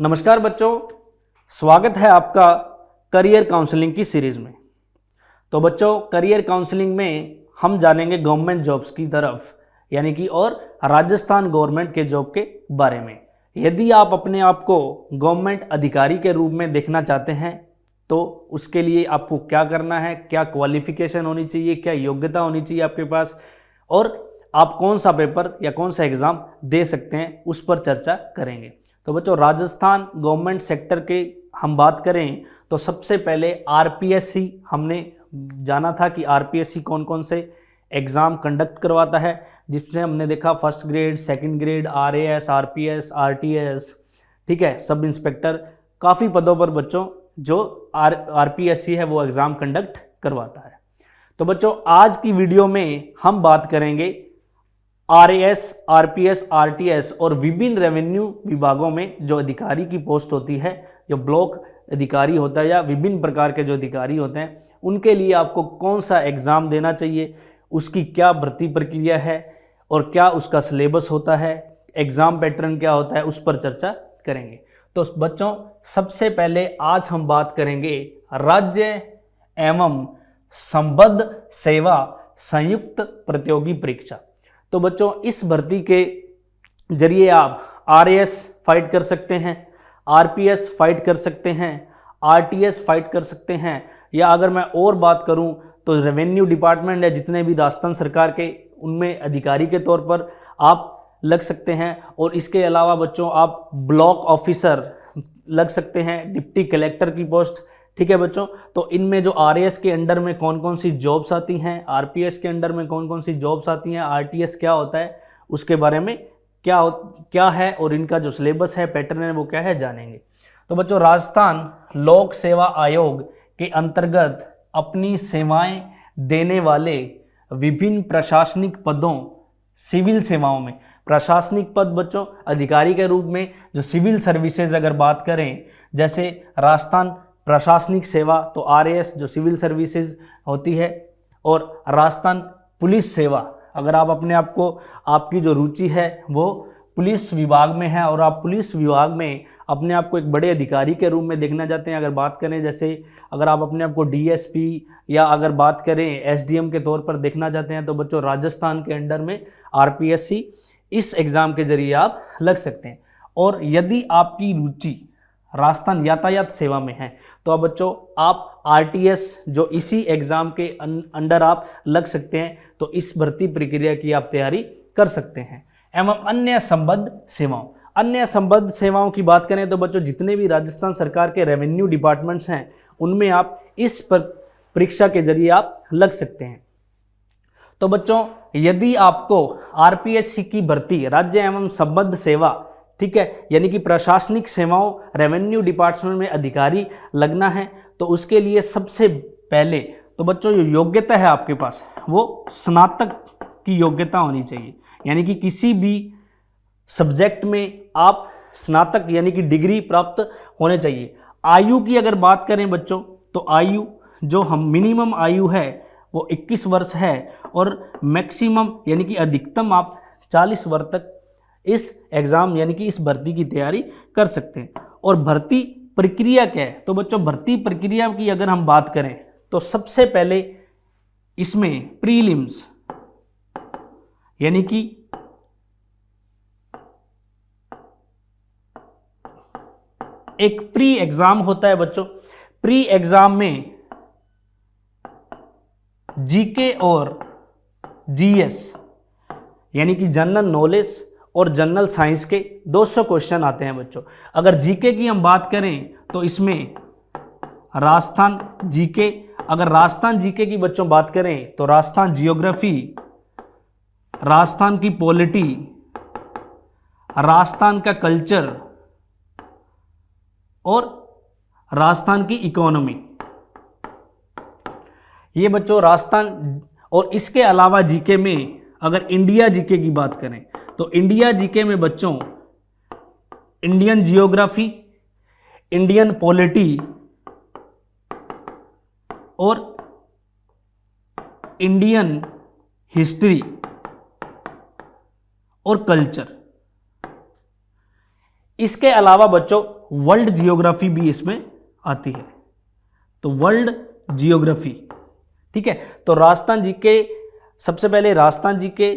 नमस्कार बच्चों, स्वागत है आपका करियर काउंसलिंग की सीरीज़ में। तो बच्चों, करियर काउंसलिंग में हम जानेंगे गवर्नमेंट जॉब्स की तरफ, यानी कि और राजस्थान गवर्नमेंट के जॉब के बारे में। यदि आप अपने आप को गवर्नमेंट अधिकारी के रूप में देखना चाहते हैं तो उसके लिए आपको क्या करना है, क्या क्वालिफिकेशन होनी चाहिए, क्या योग्यता होनी चाहिए आपके पास, और आप कौन सा पेपर या कौन सा एग्ज़ाम दे सकते हैं, उस पर चर्चा करेंगे। तो बच्चों, राजस्थान गवर्नमेंट सेक्टर के हम बात करें तो सबसे पहले आरपीएससी हमने जाना था कि आरपीएससी कौन कौन से एग्ज़ाम कंडक्ट करवाता है, जिसमें हमने देखा first grade, second grade, RAS, RPS, RTS, ठीक है, सब इंस्पेक्टर, काफ़ी पदों पर बच्चों जो आरपीएससी है वो एग्ज़ाम कंडक्ट करवाता है। तो बच्चों, आज की वीडियो में हम बात करेंगे आरएएस, आरपीएस, आरटीएस और विभिन्न रेवेन्यू विभागों में जो अधिकारी की पोस्ट होती है, जो ब्लॉक अधिकारी होता है या विभिन्न प्रकार के जो अधिकारी होते हैं, उनके लिए आपको कौन सा एग्ज़ाम देना चाहिए, उसकी क्या भर्ती प्रक्रिया है और क्या उसका सिलेबस होता है, एग्ज़ाम पैटर्न क्या होता है, उस पर चर्चा करेंगे। तो बच्चों, सबसे पहले आज हम बात करेंगे राज्य एवं संबद्ध सेवा संयुक्त प्रतियोगी परीक्षा। तो बच्चों, इस भर्ती के जरिए आप आरएएस फाइट कर सकते हैं, आरपीएस फाइट कर सकते हैं, आरटीएस फाइट कर सकते हैं, या अगर मैं और बात करूं तो रेवेन्यू डिपार्टमेंट या जितने भी राजस्थान सरकार के, उनमें अधिकारी के तौर पर आप लग सकते हैं। और इसके अलावा बच्चों, आप ब्लॉक ऑफिसर लग सकते हैं, डिप्टी कलेक्टर की पोस्ट, ठीक है बच्चों। तो इनमें जो आरएएस के अंडर में कौन कौन सी जॉब्स आती हैं, आरपीएस के अंडर में कौन कौन सी जॉब्स आती हैं, आरटीएस क्या होता है, उसके बारे में क्या है और इनका जो सिलेबस है, पैटर्न है, वो क्या है, जानेंगे। तो बच्चों, राजस्थान लोक सेवा आयोग के अंतर्गत अपनी सेवाएं देने वाले विभिन्न प्रशासनिक पदों, सिविल सेवाओं में प्रशासनिक पद बच्चों, अधिकारी के रूप में जो सिविल सर्विसेज अगर बात करें, जैसे राजस्थान प्रशासनिक सेवा, तो आरएएस जो सिविल सर्विसेज होती है, और राजस्थान पुलिस सेवा, अगर आप अपने आप को, आपकी जो रुचि है वो पुलिस विभाग में है और आप पुलिस विभाग में अपने आप को एक बड़े अधिकारी के रूप में देखना चाहते हैं, अगर बात करें, जैसे अगर आप अपने आप को डीएसपी या अगर बात करें एसडीएम के तौर पर देखना चाहते हैं, तो बच्चों राजस्थान के अंडर में आरपीएससी, इस एग्ज़ाम के जरिए आप लग सकते हैं। और यदि आपकी रुचि राजस्थान यातायात सेवा में है तो अब बच्चों आप आरटीएस जो इसी एग्ज़ाम के अंडर आप लग सकते हैं। तो इस भर्ती प्रक्रिया की आप तैयारी कर सकते हैं। एवं अन्य संबद्ध सेवाओं, अन्य संबद्ध सेवाओं की बात करें तो बच्चों जितने भी राजस्थान सरकार के रेवेन्यू डिपार्टमेंट्स हैं उनमें आप इस परीक्षा के जरिए आप लग सकते हैं। तो बच्चों, यदि आपको आरपीएससी की भर्ती राज्य एवं संबद्ध सेवा, ठीक है, यानी कि प्रशासनिक सेवाओं, रेवेन्यू डिपार्टमेंट में अधिकारी लगना है, तो उसके लिए सबसे पहले तो बच्चों जो योग्यता है आपके पास वो स्नातक की योग्यता होनी चाहिए, यानी कि किसी भी सब्जेक्ट में आप स्नातक यानी कि डिग्री प्राप्त होने चाहिए। आयु की अगर बात करें बच्चों, तो आयु जो हम मिनिमम आयु है वो 21 वर्ष है और मैक्सिमम यानी कि अधिकतम आप 40 वर्ष तक इस एग्ज़ाम यानी कि इस भर्ती की तैयारी कर सकते हैं। और भर्ती प्रक्रिया क्या है, तो बच्चों भर्ती प्रक्रिया की अगर हम बात करें तो सबसे पहले इसमें प्रीलिम्स यानी कि एक प्री एग्ज़ाम होता है बच्चों। प्री एग्ज़ाम में जीके और जीएस यानी कि जनरल नॉलेज और जनरल साइंस के 200 क्वेश्चन आते हैं बच्चों। अगर जीके की हम बात करें तो इसमें राजस्थान जीके, अगर राजस्थान जीके की बच्चों बात करें तो राजस्थान जियोग्राफी, राजस्थान की पॉलिटी, राजस्थान का कल्चर और राजस्थान की इकोनॉमी, ये बच्चों राजस्थान। और इसके अलावा जीके में अगर इंडिया जीके की बात करें तो इंडिया जीके में बच्चों इंडियन जियोग्राफी, इंडियन पॉलिटी और इंडियन हिस्ट्री और कल्चर। इसके अलावा बच्चों वर्ल्ड जियोग्राफी भी इसमें आती है। तो वर्ल्ड जियोग्राफी, ठीक है। तो राजस्थान जीके, सबसे पहले राजस्थान जीके,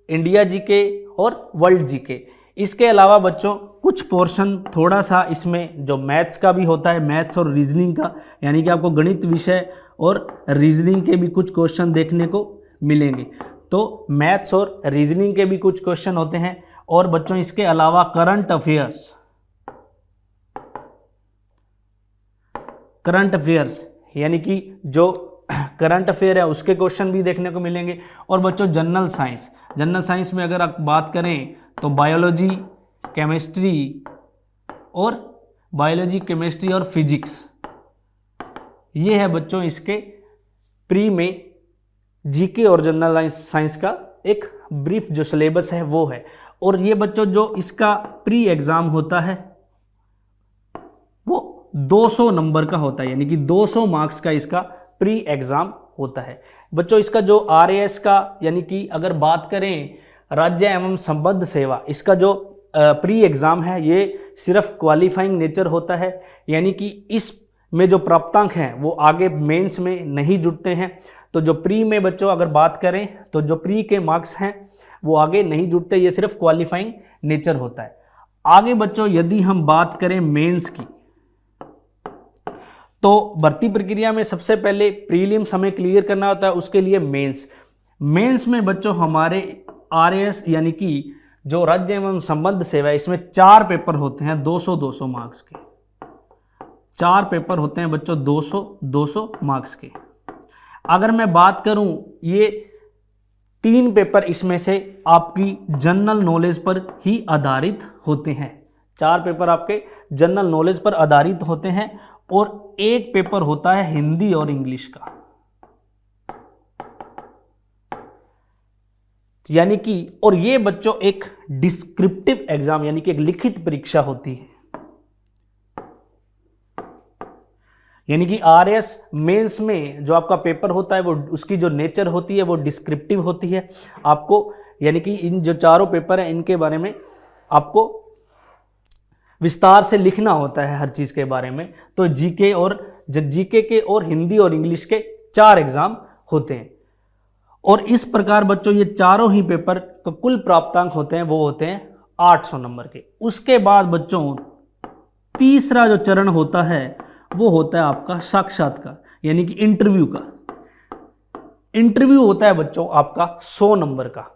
इंडिया जीके और वर्ल्ड जीके। इसके अलावा बच्चों कुछ पोर्शन थोड़ा सा इसमें जो मैथ्स का भी होता है, मैथ्स और रीजनिंग का, यानी कि आपको गणित विषय और रीजनिंग के भी कुछ क्वेश्चन देखने को मिलेंगे। तो मैथ्स और रीजनिंग के भी कुछ क्वेश्चन होते हैं। और बच्चों इसके अलावा करंट अफेयर्स यानी कि जो करंट अफेयर है उसके क्वेश्चन भी देखने को मिलेंगे। और बच्चों जनरल साइंस में अगर आप बात करें तो बायोलॉजी, केमिस्ट्री और फिजिक्स, ये है बच्चों इसके प्री में जीके और जनरल साइंस का एक ब्रीफ जो सिलेबस है वो है। और ये बच्चों जो इसका प्री एग्जाम होता है वो 200 नंबर का होता है, यानी कि 200 मार्क्स का इसका प्री एग्जाम होता है। बच्चों इसका जो RAS का, यानी कि अगर बात करें राज्य एवं संबद्ध सेवा, इसका जो प्री एग्जाम है ये सिर्फ क्वालिफाइंग नेचर होता है, यानी कि इसमें जो प्राप्तांक हैं वो आगे मेंस में नहीं जुड़ते हैं। तो जो प्री में बच्चों अगर बात करें तो जो प्री के मार्क्स हैं वो आगे नहीं जुड़ते, ये सिर्फ क्वालिफाइंग नेचर होता है। आगे बच्चों यदि हम बात करें मेंस की, तो भर्ती प्रक्रिया में सबसे पहले प्रीलिम्स हमें क्लियर करना होता है, उसके लिए मेंस में बच्चों हमारे RAS यानी कि जो राज्य एवं संबद्ध सेवा है इसमें 4 पेपर होते हैं 200 मार्क्स के। 4 पेपर होते हैं बच्चों 200 मार्क्स के। अगर मैं बात करूं, ये 3 पेपर इसमें से आपकी जनरल नॉलेज पर ही आधारित होते हैं। 4 पेपर आपके जनरल नॉलेज पर आधारित होते हैं और 1 पेपर होता है हिंदी और इंग्लिश का, यानी कि, और ये बच्चों एक डिस्क्रिप्टिव एग्जाम यानी कि एक लिखित परीक्षा होती है। यानी कि RAS मेंस में जो आपका पेपर होता है वो उसकी जो नेचर होती है वो डिस्क्रिप्टिव होती है। आपको यानी कि इन जो चारों पेपर हैं इनके बारे में आपको विस्तार से लिखना होता है हर चीज़ के बारे में। तो जीके के और हिंदी और इंग्लिश के 4 एग्जाम होते हैं। और इस प्रकार बच्चों ये चारों ही पेपर तो कुल प्राप्तांक होते हैं वो होते हैं 800 नंबर के। उसके बाद बच्चों तीसरा जो चरण होता है वो होता है आपका साक्षात्कार, यानी कि इंटरव्यू का। इंटरव्यू होता है बच्चों आपका 100 नंबर का,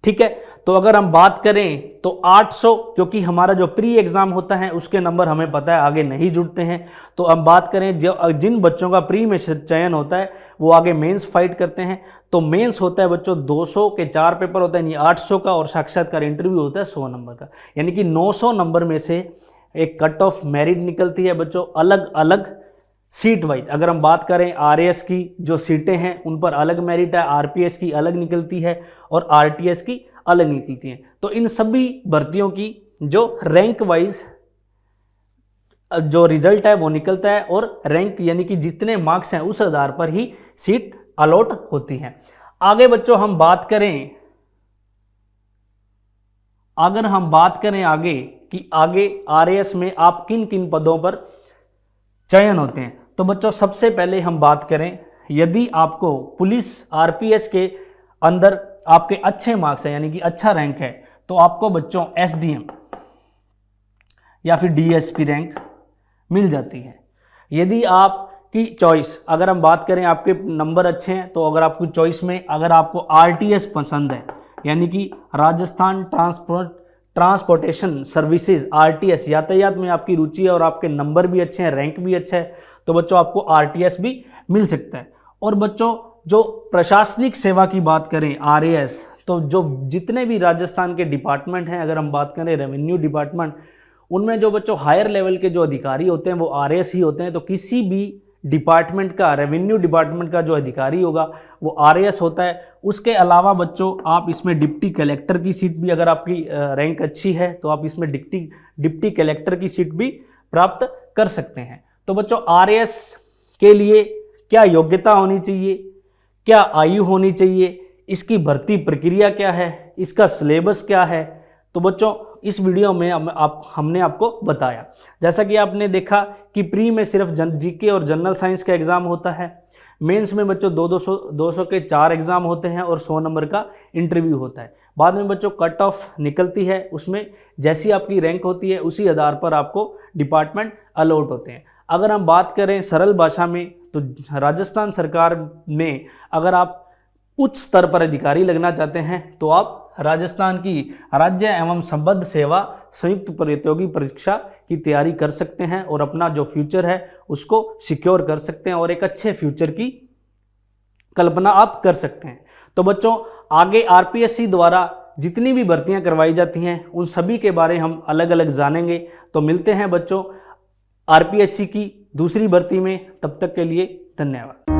ठीक है। तो अगर हम बात करें तो 800, क्योंकि हमारा जो प्री एग्जाम होता है उसके नंबर हमें पता है आगे नहीं जुड़ते हैं। तो अब बात करें जिन बच्चों का प्री में चयन होता है वो आगे मेंस फाइट करते हैं। तो मेंस होता है बच्चों 200 के 4 पेपर होता है, यानी 800 का, और साक्षात्कार इंटरव्यू होता है 100 नंबर का। यानी कि 900 नंबर में से एक कट ऑफ मेरिट निकलती है बच्चों, अलग अलग सीट वाइज। अगर हम बात करें RAS की जो सीटें हैं उन पर अलग मेरिट है, RPS की अलग निकलती है और RTS की अलग निकलती हैं। तो इन सभी भर्तियों की जो रैंक वाइज जो रिजल्ट है वो निकलता है, और रैंक यानी कि जितने मार्क्स हैं उस आधार पर ही सीट अलॉट होती हैं। आगे बच्चों हम बात करें, अगर हम बात करें आगे कि आगे RAS में आप किन किन पदों पर चयन होते हैं, तो बच्चों सबसे पहले हम बात करें, यदि आपको पुलिस RPS के अंदर आपके अच्छे मार्क्स हैं यानी कि अच्छा रैंक है, तो आपको बच्चों SDM या फिर DSP रैंक मिल जाती है। यदि आपकी चॉइस, अगर हम बात करें आपके नंबर अच्छे हैं, तो अगर आपकी चॉइस में अगर आपको RTS पसंद है, यानी कि राजस्थान ट्रांसपोर्टेशन सर्विसेज, RTS, यातायात में आपकी रुचि है और आपके नंबर भी अच्छे हैं, रैंक भी अच्छा है, तो बच्चों आपको RTS भी मिल सकता है। और बच्चों जो प्रशासनिक सेवा की बात करें RAS, तो जो जितने भी राजस्थान के डिपार्टमेंट हैं, अगर हम बात करें रेवेन्यू डिपार्टमेंट, उनमें जो बच्चों हायर लेवल के जो अधिकारी होते हैं वो RAS ही होते हैं। तो किसी भी डिपार्टमेंट का, रेवेन्यू डिपार्टमेंट का जो अधिकारी होगा वो RAS होता है। उसके अलावा बच्चों आप इसमें डिप्टी कलेक्टर की सीट भी, अगर आपकी रैंक अच्छी है तो आप इसमें डिप्टी कलेक्टर की सीट भी प्राप्त कर सकते हैं। तो बच्चों RAS के लिए क्या योग्यता होनी चाहिए, क्या आयु होनी चाहिए, इसकी भर्ती प्रक्रिया क्या है, इसका सिलेबस क्या है, तो बच्चों इस वीडियो में हमने आपको बताया। जैसा कि आपने देखा कि प्री में सिर्फ जीके और जनरल साइंस का एग्ज़ाम होता है, मेंस में बच्चों 200 के 4 एग्ज़ाम होते हैं और 100 नंबर का इंटरव्यू होता है। बाद में बच्चों कट ऑफ निकलती है, उसमें जैसी आपकी रैंक होती है उसी आधार पर आपको डिपार्टमेंट अलॉट होते हैं। अगर हम बात करें सरल भाषा में तो राजस्थान सरकार में अगर आप उच्च स्तर पर अधिकारी लगना चाहते हैं तो आप राजस्थान की राज्य एवं संबद्ध सेवा संयुक्त प्रतियोगी परीक्षा की तैयारी कर सकते हैं और अपना जो फ्यूचर है उसको सिक्योर कर सकते हैं और एक अच्छे फ्यूचर की कल्पना आप कर सकते हैं। तो बच्चों आगे आरपीएससी द्वारा जितनी भी भर्तियां करवाई जाती हैं उन सभी के बारे हम अलग अलग जानेंगे। तो मिलते हैं बच्चों आरपीएससी की दूसरी भर्ती में, तब तक के लिए धन्यवाद।